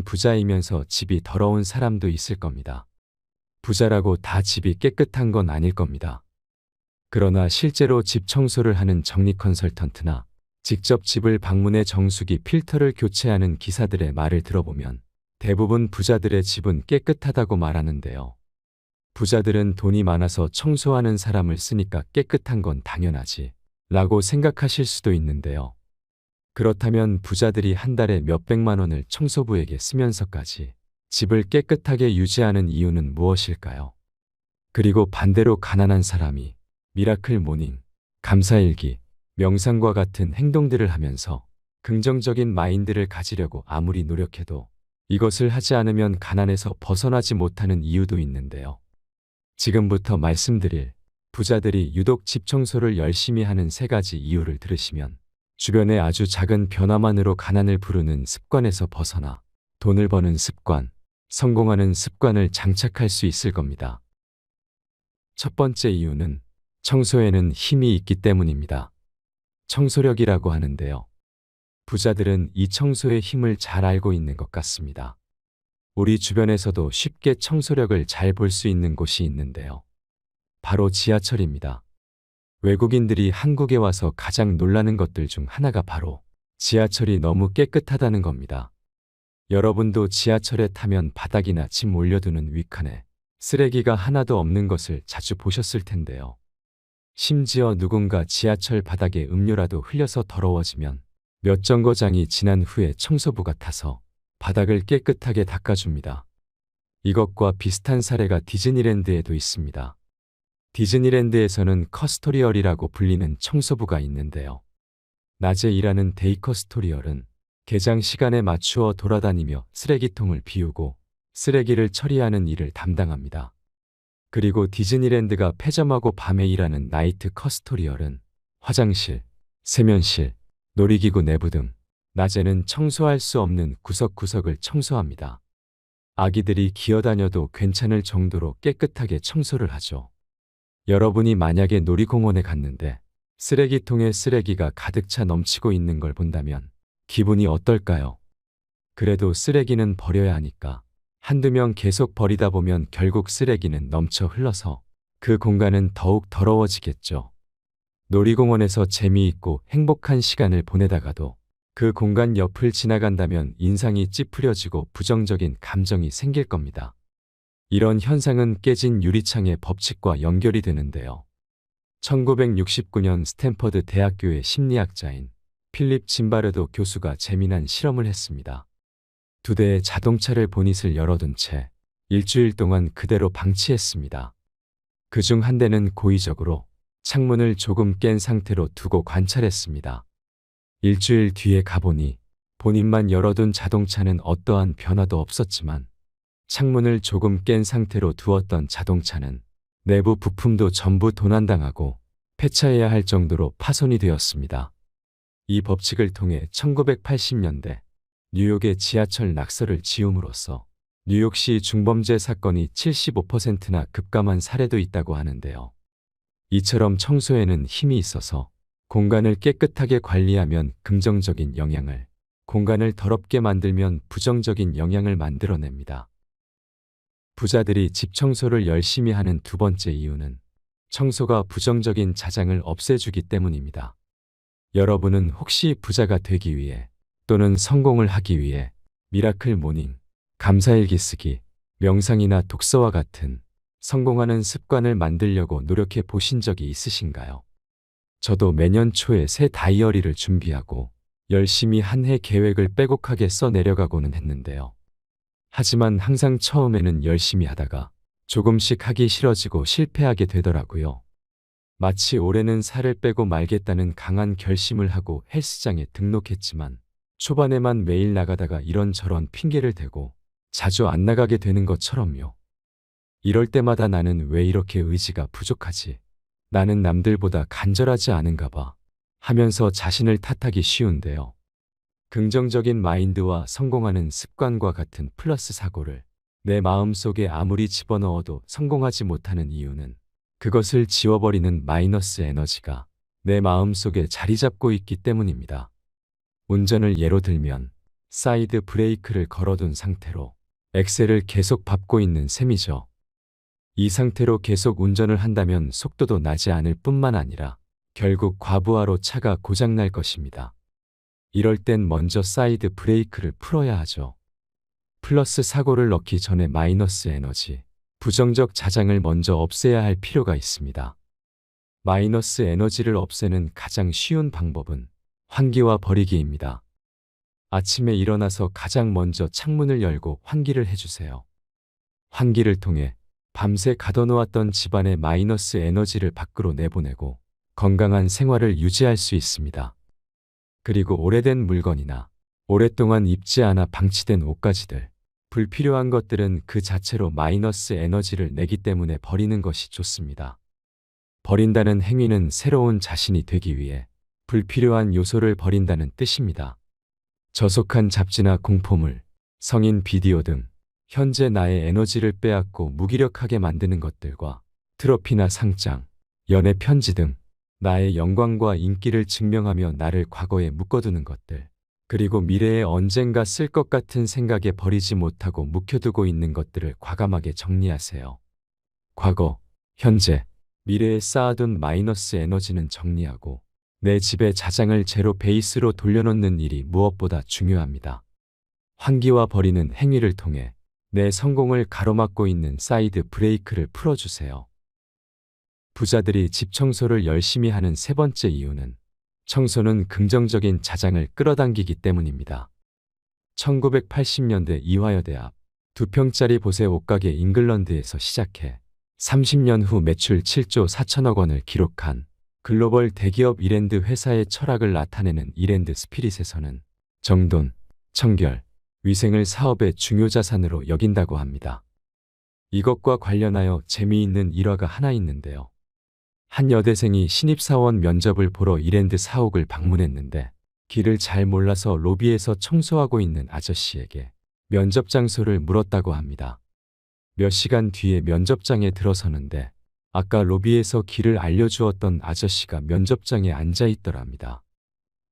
부자이면서 집이 더러운 사람도 있을 겁니다. 부자라고 다 집이 깨끗한 건 아닐 겁니다. 그러나 실제로 집 청소를 하는 정리 컨설턴트나 직접 집을 방문해 정수기 필터를 교체하는 기사들의 말을 들어보면 대부분 부자들의 집은 깨끗하다고 말하는데요. 부자들은 돈이 많아서 청소하는 사람을 쓰니까 깨끗한 건 당연하지 라고 생각하실 수도 있는데요. 그렇다면 부자들이 한 달에 몇백만 원을 청소부에게 쓰면서까지 집을 깨끗하게 유지하는 이유는 무엇일까요? 그리고 반대로 가난한 사람이 미라클 모닝, 감사일기, 명상과 같은 행동들을 하면서 긍정적인 마인드를 가지려고 아무리 노력해도 이것을 하지 않으면 가난에서 벗어나지 못하는 이유도 있는데요. 지금부터 말씀드릴 부자들이 유독 집 청소를 열심히 하는 3가지 이유를 들으시면 주변의 아주 작은 변화만으로 가난을 부르는 습관에서 벗어나 돈을 버는 습관, 성공하는 습관을 장착할 수 있을 겁니다. 첫 번째 이유는 청소에는 힘이 있기 때문입니다. 청소력이라고 하는데요. 부자들은 이 청소의 힘을 잘 알고 있는 것 같습니다. 우리 주변에서도 쉽게 청소력을 잘 볼 수 있는 곳이 있는데요. 바로 지하철입니다. 외국인들이 한국에 와서 가장 놀라는 것들 중 하나가 바로 지하철이 너무 깨끗하다는 겁니다. 여러분도 지하철에 타면 바닥이나 짐 올려두는 윗칸에 쓰레기가 하나도 없는 것을 자주 보셨을 텐데요. 심지어 누군가 지하철 바닥에 음료라도 흘려서 더러워지면 몇 정거장이 지난 후에 청소부가 타서 바닥을 깨끗하게 닦아줍니다. 이것과 비슷한 사례가 디즈니랜드에도 있습니다. 디즈니랜드에서는 커스토리얼이라고 불리는 청소부가 있는데요. 낮에 일하는 데이 커스토리얼은 개장 시간에 맞추어 돌아다니며 쓰레기통을 비우고 쓰레기를 처리하는 일을 담당합니다. 그리고 디즈니랜드가 폐점하고 밤에 일하는 나이트 커스토리얼은 화장실, 세면실, 놀이기구 내부 등 낮에는 청소할 수 없는 구석구석을 청소합니다. 아기들이 기어다녀도 괜찮을 정도로 깨끗하게 청소를 하죠. 여러분이 만약에 놀이공원에 갔는데 쓰레기통에 쓰레기가 가득 차 넘치고 있는 걸 본다면 기분이 어떨까요? 그래도 쓰레기는 버려야 하니까 한두 명 계속 버리다 보면 결국 쓰레기는 넘쳐 흘러서 그 공간은 더욱 더러워지겠죠. 놀이공원에서 재미있고 행복한 시간을 보내다가도 그 공간 옆을 지나간다면 인상이 찌푸려지고 부정적인 감정이 생길 겁니다. 이런 현상은 깨진 유리창의 법칙과 연결이 되는데요. 1969년 스탠퍼드 대학교의 심리학자인 필립 짐바르도 교수가 재미난 실험을 했습니다. 2대의 자동차를 보닛을 열어둔 채 일주일 동안 그대로 방치했습니다. 그중 한 대는 고의적으로 창문을 조금 깬 상태로 두고 관찰했습니다. 일주일 뒤에 가보니 본인만 열어둔 자동차는 어떠한 변화도 없었지만 창문을 조금 깬 상태로 두었던 자동차는 내부 부품도 전부 도난당하고 폐차해야 할 정도로 파손이 되었습니다. 이 법칙을 통해 1980년대 뉴욕의 지하철 낙서를 지움으로써 뉴욕시 중범죄 사건이 75%나 급감한 사례도 있다고 하는데요. 이처럼 청소에는 힘이 있어서 공간을 깨끗하게 관리하면 긍정적인 영향을, 공간을 더럽게 만들면 부정적인 영향을 만들어냅니다. 부자들이 집 청소를 열심히 하는 2번째 이유는 청소가 부정적인 자장을 없애주기 때문입니다. 여러분은 혹시 부자가 되기 위해 또는 성공을 하기 위해 미라클 모닝, 감사일기 쓰기, 명상이나 독서와 같은 성공하는 습관을 만들려고 노력해 보신 적이 있으신가요? 저도 매년 초에 새 다이어리를 준비하고 열심히 한 해 계획을 빼곡하게 써 내려가고는 했는데요. 하지만 항상 처음에는 열심히 하다가 조금씩 하기 싫어지고 실패하게 되더라고요. 마치 올해는 살을 빼고 말겠다는 강한 결심을 하고 헬스장에 등록했지만 초반에만 매일 나가다가 이런저런 핑계를 대고 자주 안 나가게 되는 것처럼요. 이럴 때마다 나는 왜 이렇게 의지가 부족하지? 나는 남들보다 간절하지 않은가 봐 하면서 자신을 탓하기 쉬운데요. 긍정적인 마인드와 성공하는 습관과 같은 플러스 사고를 내 마음속에 아무리 집어넣어도 성공하지 못하는 이유는 그것을 지워버리는 마이너스 에너지가 내 마음속에 자리 잡고 있기 때문입니다. 운전을 예로 들면 사이드 브레이크를 걸어둔 상태로 엑셀을 계속 밟고 있는 셈이죠. 이 상태로 계속 운전을 한다면 속도도 나지 않을 뿐만 아니라 결국 과부하로 차가 고장날 것입니다. 이럴 땐 먼저 사이드 브레이크를 풀어야 하죠. 플러스 사고를 넣기 전에 마이너스 에너지, 부정적 자장을 먼저 없애야 할 필요가 있습니다. 마이너스 에너지를 없애는 가장 쉬운 방법은 환기와 버리기입니다. 아침에 일어나서 가장 먼저 창문을 열고 환기를 해주세요. 환기를 통해 밤새 가둬놓았던 집안의 마이너스 에너지를 밖으로 내보내고 건강한 생활을 유지할 수 있습니다. 그리고 오래된 물건이나 오랫동안 입지 않아 방치된 옷가지들, 불필요한 것들은 그 자체로 마이너스 에너지를 내기 때문에 버리는 것이 좋습니다. 버린다는 행위는 새로운 자신이 되기 위해 불필요한 요소를 버린다는 뜻입니다. 저속한 잡지나 공포물, 성인 비디오 등 현재 나의 에너지를 빼앗고 무기력하게 만드는 것들과 트로피나 상장, 연애 편지 등 나의 영광과 인기를 증명하며 나를 과거에 묶어두는 것들, 그리고 미래에 언젠가 쓸 것 같은 생각에 버리지 못하고 묵혀두고 있는 것들을 과감하게 정리하세요. 과거, 현재, 미래에 쌓아둔 마이너스 에너지는 정리하고 내 집의 자장을 제로 베이스로 돌려놓는 일이 무엇보다 중요합니다. 환기와 버리는 행위를 통해 내 성공을 가로막고 있는 사이드 브레이크를 풀어주세요. 부자들이 집 청소를 열심히 하는 세 번째 이유는 청소는 긍정적인 자장을 끌어당기기 때문입니다. 1980년대 이화여대 앞 2평짜리 보세 옷가게 잉글런드에서 시작해 30년 후 매출 7조 4천억 원을 기록한 글로벌 대기업 이랜드 회사의 철학을 나타내는 이랜드 스피릿에서는 정돈, 청결, 위생을 사업의 중요 자산으로 여긴다고 합니다. 이것과 관련하여 재미있는 일화가 하나 있는데요. 한 여대생이 신입사원 면접을 보러 이랜드 사옥을 방문했는데 길을 잘 몰라서 로비에서 청소하고 있는 아저씨에게 면접 장소를 물었다고 합니다. 몇 시간 뒤에 면접장에 들어서는데 아까 로비에서 길을 알려주었던 아저씨가 면접장에 앉아 있더랍니다.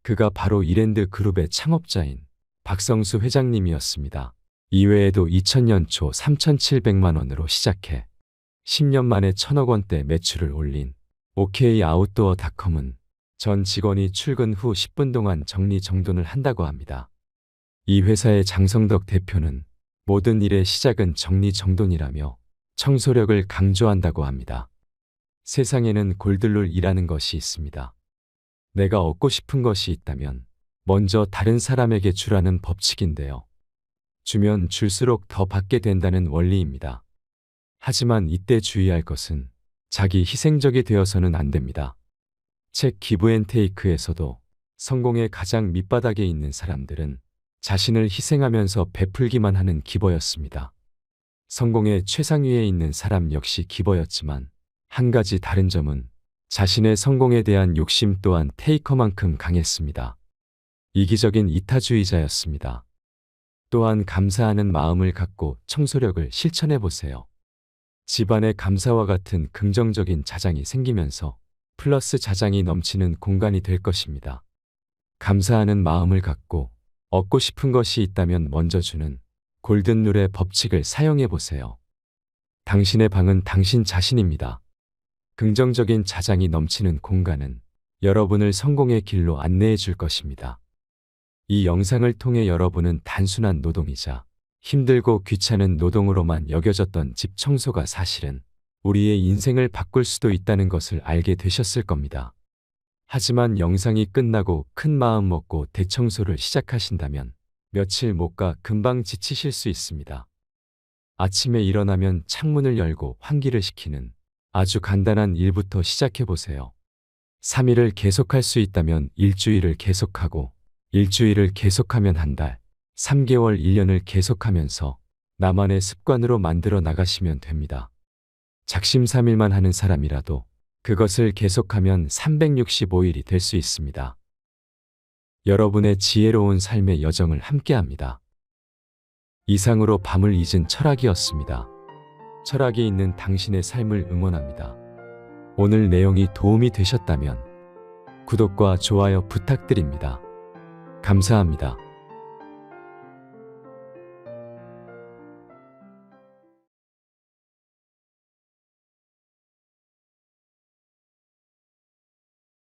그가 바로 이랜드 그룹의 창업자인 박성수 회장님이었습니다. 이외에도 2000년 초 3,700만 원으로 시작해 10년 만에 1,000억 원대 매출을 올린 OK아웃도어닷컴은 전 직원이 출근 후 10분 동안 정리정돈을 한다고 합니다. 이 회사의 장성덕 대표는 모든 일의 시작은 정리정돈이라며 청소력을 강조한다고 합니다. 세상에는 골든룰이라는 것이 있습니다. 내가 얻고 싶은 것이 있다면 먼저 다른 사람에게 주라는 법칙인데요. 주면 줄수록 더 받게 된다는 원리입니다. 하지만 이때 주의할 것은 자기 희생적이 되어서는 안 됩니다. 책 기브앤테이크에서도 성공의 가장 밑바닥에 있는 사람들은 자신을 희생하면서 베풀기만 하는 기버였습니다. 성공의 최상위에 있는 사람 역시 기버였지만 한 가지 다른 점은 자신의 성공에 대한 욕심 또한 테이커만큼 강했습니다. 이기적인 이타주의자였습니다. 또한 감사하는 마음을 갖고 청소력을 실천해 보세요. 집안에 감사와 같은 긍정적인 자장이 생기면서 플러스 자장이 넘치는 공간이 될 것입니다. 감사하는 마음을 갖고 얻고 싶은 것이 있다면 먼저 주는 골든룰의 법칙을 사용해 보세요. 당신의 방은 당신 자신입니다. 긍정적인 자장이 넘치는 공간은 여러분을 성공의 길로 안내해 줄 것입니다. 이 영상을 통해 여러분은 단순한 노동이자 힘들고 귀찮은 노동으로만 여겨졌던 집 청소가 사실은 우리의 인생을 바꿀 수도 있다는 것을 알게 되셨을 겁니다. 하지만 영상이 끝나고 큰 마음 먹고 대청소를 시작하신다면 며칠 못 가 금방 지치실 수 있습니다. 아침에 일어나면 창문을 열고 환기를 시키는 아주 간단한 일부터 시작해 보세요. 3일을 계속할 수 있다면 일주일을 계속하고 일주일을 계속하면 한 달, 3개월, 1년을 계속하면서 나만의 습관으로 만들어 나가시면 됩니다. 작심삼일만 하는 사람이라도 그것을 계속하면 365일이 될 수 있습니다. 여러분의 지혜로운 삶의 여정을 함께합니다. 이상으로 밤을 잊은 철학이었습니다. 철학이 있는 당신의 삶을 응원합니다. 오늘 내용이 도움이 되셨다면 구독과 좋아요 부탁드립니다. 감사합니다.